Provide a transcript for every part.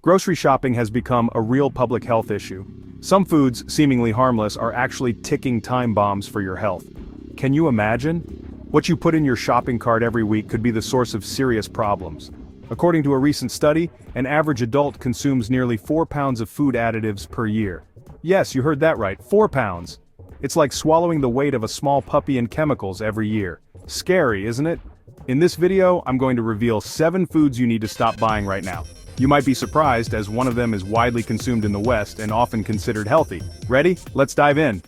Grocery shopping has become a real public health issue. Some foods, seemingly harmless, are actually ticking time bombs for your health. Can you imagine? What you put in your shopping cart every week could be the source of serious problems. According to a recent study, an average adult consumes nearly 4 pounds of food additives per year. Yes, you heard that right, 4 pounds. It's like swallowing the weight of a small puppy in chemicals every year. Scary, isn't it? In this video, I'm going to reveal 7 foods you need to stop buying right now. You might be surprised, as one of them is widely consumed in the West and often considered healthy. Ready? Let's dive in.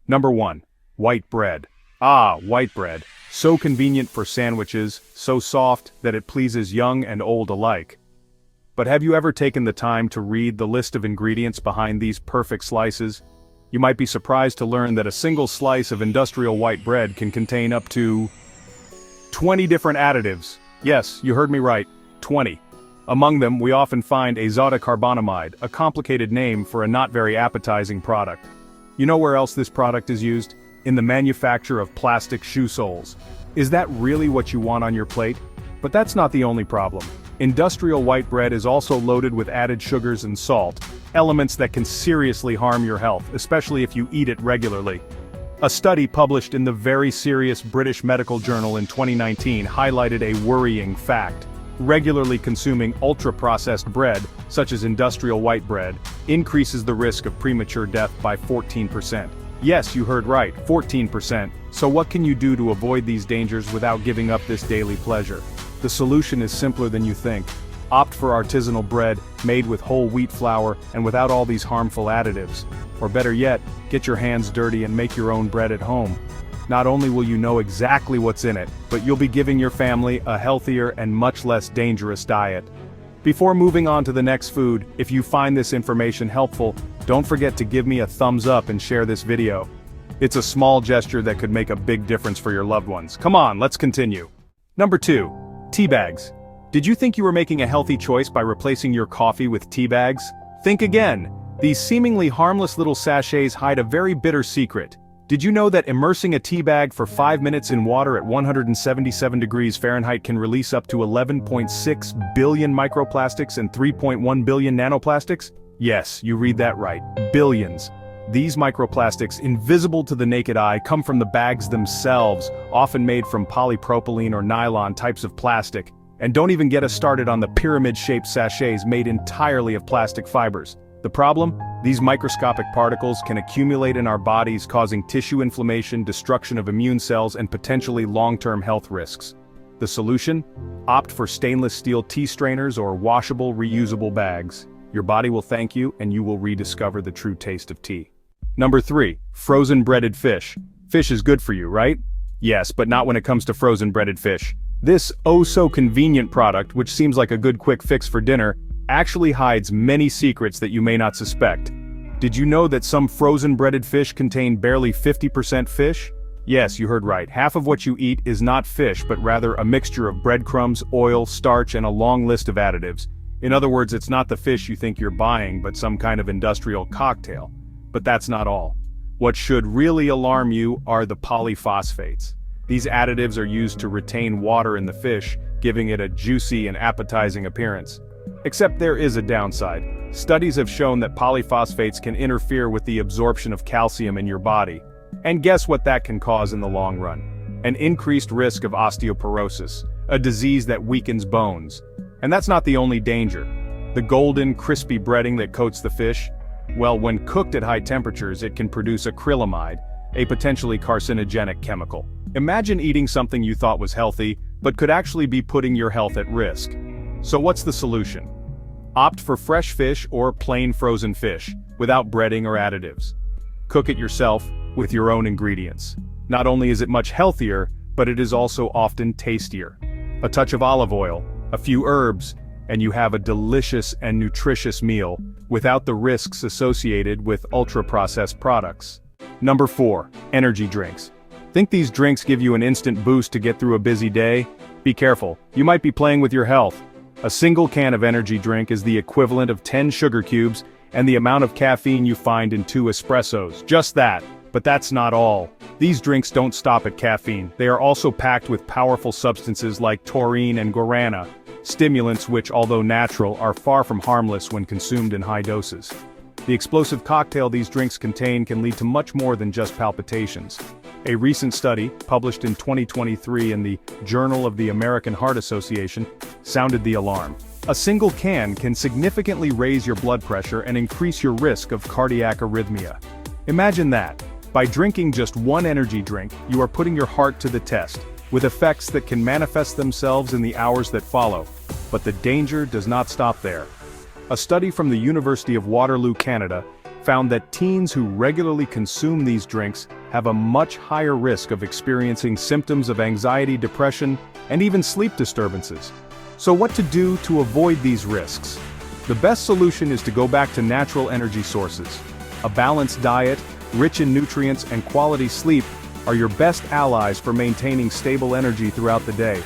Number 1. White bread. Ah, white bread. So convenient for sandwiches, so soft that it pleases young and old alike. But have you ever taken the time to read the list of ingredients behind these perfect slices? You might be surprised to learn that a single slice of industrial white bread can contain up to 20 different additives. Yes, you heard me right, 20. Among them, we often find azotocarbonamide, a complicated name for a not very appetizing product. You know where else this product is used? In the manufacture of plastic shoe soles. Is that really what you want on your plate? But that's not the only problem. Industrial white bread is also loaded with added sugars and salt, elements that can seriously harm your health, especially if you eat it regularly. A study published in the very serious British Medical Journal in 2019 highlighted a worrying fact. Regularly consuming ultra-processed bread, such as industrial white bread, increases the risk of premature death by 14%. Yes, you heard right, 14%. So what can you do to avoid these dangers without giving up this daily pleasure? The solution is simpler than you think. Opt for artisanal bread, made with whole wheat flour and without all these harmful additives. Or better yet, get your hands dirty and make your own bread at home. Not only will you know exactly what's in it, but you'll be giving your family a healthier and much less dangerous diet. Before moving on to the next food, if you find this information helpful, don't forget to give me a thumbs up and share this video. It's a small gesture that could make a big difference for your loved ones. Come on, let's continue. Number 2. Tea bags. Did you think you were making a healthy choice by replacing your coffee with tea bags? Think again. These seemingly harmless little sachets hide a very bitter secret. Did you know that immersing a tea bag for 5 minutes in water at 177 degrees Fahrenheit can release up to 11.6 billion microplastics and 3.1 billion nanoplastics? Yes, you read that right, billions. These microplastics, invisible to the naked eye, come from the bags themselves, often made from polypropylene or nylon types of plastic. And don't even get us started on the pyramid-shaped sachets made entirely of plastic fibers. The problem? These microscopic particles can accumulate in our bodies, causing tissue inflammation, destruction of immune cells, and potentially long-term health risks. The solution? Opt for stainless steel tea strainers or washable, reusable bags. Your body will thank you, and you will rediscover the true taste of tea. Number 3. Frozen breaded fish. Fish is good for you, right? Yes, but not when it comes to frozen breaded fish. This oh-so-convenient product, which seems like a good quick fix for dinner, actually hides many secrets that you may not suspect. Did you know that some frozen breaded fish contain barely 50% fish? Yes, you heard right. Half of what you eat is not fish, but rather a mixture of breadcrumbs, oil, starch, and a long list of additives. In other words, it's not the fish you think you're buying, but some kind of industrial cocktail. But that's not all. What should really alarm you are the polyphosphates. These additives are used to retain water in the fish, giving it a juicy and appetizing appearance. Except there is a downside. Studies have shown that polyphosphates can interfere with the absorption of calcium in your body. And guess what that can cause in the long run? An increased risk of osteoporosis, a disease that weakens bones. And that's not the only danger. The golden, crispy breading that coats the fish? Well, when cooked at high temperatures, it can produce acrylamide, a potentially carcinogenic chemical. Imagine eating something you thought was healthy, but could actually be putting your health at risk. So what's the solution? Opt for fresh fish or plain frozen fish, without breading or additives. Cook it yourself, with your own ingredients. Not only is it much healthier, but it is also often tastier. A touch of olive oil, a few herbs, and you have a delicious and nutritious meal, without the risks associated with ultra-processed products. Number 4. Energy drinks. Think these drinks give you an instant boost to get through a busy day? Be careful, you might be playing with your health. A single can of energy drink is the equivalent of 10 sugar cubes and the amount of caffeine you find in 2 espressos. Just that. But that's not all. These drinks don't stop at caffeine. They are also packed with powerful substances like taurine and guarana, stimulants which, although natural, are far from harmless when consumed in high doses. The explosive cocktail these drinks contain can lead to much more than just palpitations. A recent study, published in 2023 in the Journal of the American Heart Association, sounded the alarm. A single can significantly raise your blood pressure and increase your risk of cardiac arrhythmia. Imagine that. By drinking just one energy drink, you are putting your heart to the test, with effects that can manifest themselves in the hours that follow. But the danger does not stop there. A study from the University of Waterloo, Canada, found that teens who regularly consume these drinks have a much higher risk of experiencing symptoms of anxiety, depression, and even sleep disturbances. So what to do to avoid these risks? The best solution is to go back to natural energy sources. A balanced diet, rich in nutrients and quality sleep are your best allies for maintaining stable energy throughout the day.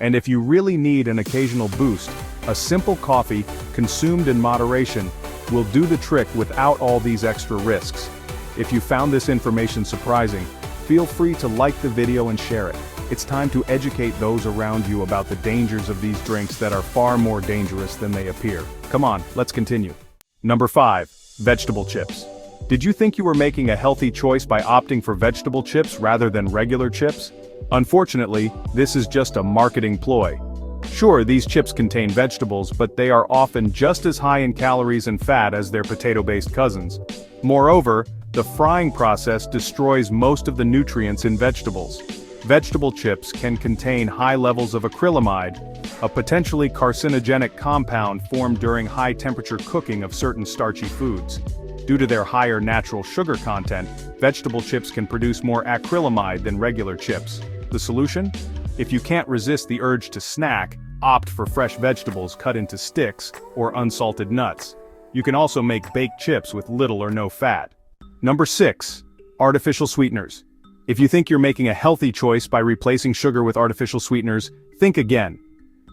And if you really need an occasional boost, a simple coffee, consumed in moderation, will do the trick without all these extra risks. If you found this information surprising, feel free to like the video and share it. It's time to educate those around you about the dangers of these drinks that are far more dangerous than they appear. Come on, let's continue. Number 5. Vegetable chips. Did you think you were making a healthy choice by opting for vegetable chips rather than regular chips? Unfortunately, this is just a marketing ploy. Sure, these chips contain vegetables, but they are often just as high in calories and fat as their potato-based cousins. Moreover, the frying process destroys most of the nutrients in vegetables. Vegetable chips can contain high levels of acrylamide, a potentially carcinogenic compound formed during high-temperature cooking of certain starchy foods. Due to their higher natural sugar content, vegetable chips can produce more acrylamide than regular chips. The solution? If you can't resist the urge to snack, opt for fresh vegetables cut into sticks or unsalted nuts. You can also make baked chips with little or no fat. Number 6. Artificial sweeteners. If you think you're making a healthy choice by replacing sugar with artificial sweeteners, think again.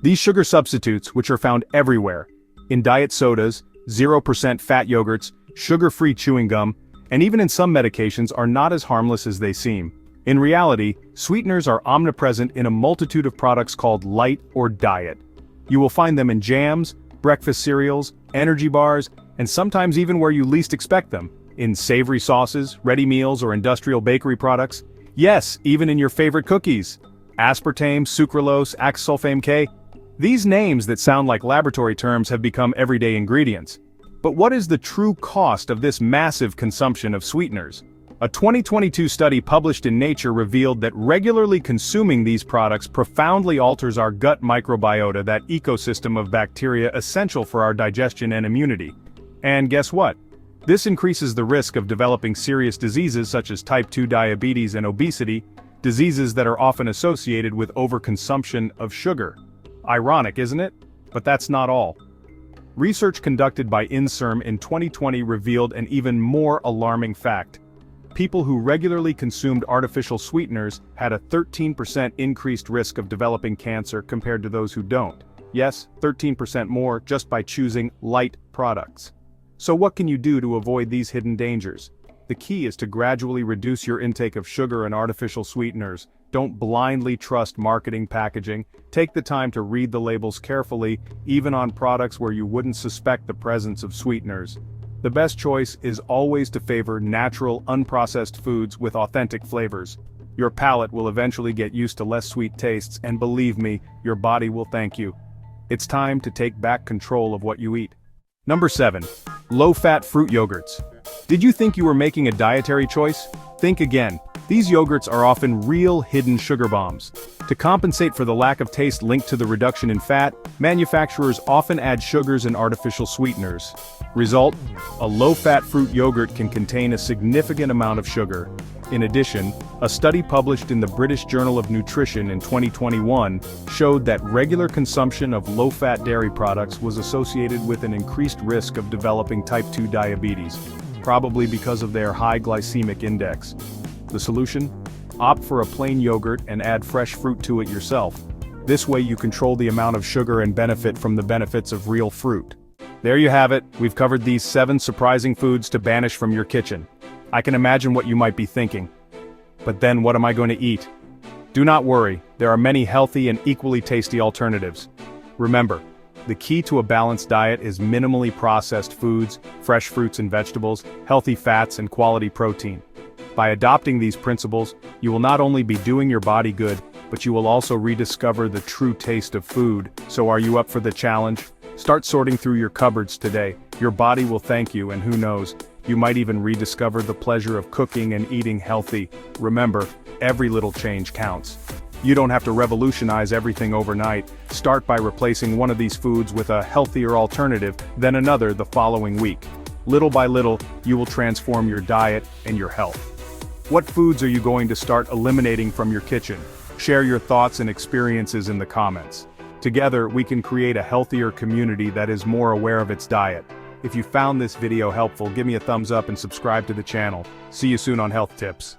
These sugar substitutes, which are found everywhere, in diet sodas, 0% fat yogurts, sugar-free chewing gum, and even in some medications, are not as harmless as they seem. In reality, sweeteners are omnipresent in a multitude of products called light or diet. You will find them in jams, breakfast cereals, energy bars, and sometimes even where you least expect them, in savory sauces, ready meals, or industrial bakery products. Yes, even in your favorite cookies. Aspartame, sucralose, acesulfame K. These names that sound like laboratory terms have become everyday ingredients. But what is the true cost of this massive consumption of sweeteners? A 2022 study published in Nature revealed that regularly consuming these products profoundly alters our gut microbiota, that ecosystem of bacteria essential for our digestion and immunity. And guess what? This increases the risk of developing serious diseases such as type 2 diabetes and obesity, diseases that are often associated with overconsumption of sugar. Ironic, isn't it? But that's not all. Research conducted by INSERM in 2020 revealed an even more alarming fact. People who regularly consumed artificial sweeteners had a 13% increased risk of developing cancer compared to those who don't. Yes, 13% more just by choosing light products. So what can you do to avoid these hidden dangers? The key is to gradually reduce your intake of sugar and artificial sweeteners. Don't blindly trust marketing packaging. Take the time to read the labels carefully, even on products where you wouldn't suspect the presence of sweeteners. The best choice is always to favor natural, unprocessed foods with authentic flavors. Your palate will eventually get used to less sweet tastes, and believe me, your body will thank you. It's time to take back control of what you eat. Number 7. Low-fat fruit yogurts. Did you think you were making a dietary choice? Think again. These yogurts are often real hidden sugar bombs. To compensate for the lack of taste linked to the reduction in fat, manufacturers often add sugars and artificial sweeteners. Result: a low-fat fruit yogurt can contain a significant amount of sugar. In addition, a study published in the British Journal of Nutrition in 2021 showed that regular consumption of low-fat dairy products was associated with an increased risk of developing type 2 diabetes, probably because of their high glycemic index. The solution? Opt for a plain yogurt and add fresh fruit to it yourself. This way you control the amount of sugar and benefit from the benefits of real fruit. There you have it, we've covered these 7 surprising foods to banish from your kitchen. I can imagine what you might be thinking. But then what am I going to eat? Do not worry, there are many healthy and equally tasty alternatives. Remember, the key to a balanced diet is minimally processed foods, fresh fruits and vegetables, healthy fats and quality protein. By adopting these principles, you will not only be doing your body good, but you will also rediscover the true taste of food. So are you up for the challenge? Start sorting through your cupboards today. Your body will thank you, and who knows, you might even rediscover the pleasure of cooking and eating healthy. Remember, every little change counts. You don't have to revolutionize everything overnight. Start by replacing one of these foods with a healthier alternative, then another the following week. Little by little, you will transform your diet and your health. What foods are you going to start eliminating from your kitchen? Share your thoughts and experiences in the comments. Together, we can create a healthier community that is more aware of its diet. If you found this video helpful, give me a thumbs up and subscribe to the channel. See you soon on Health Tips.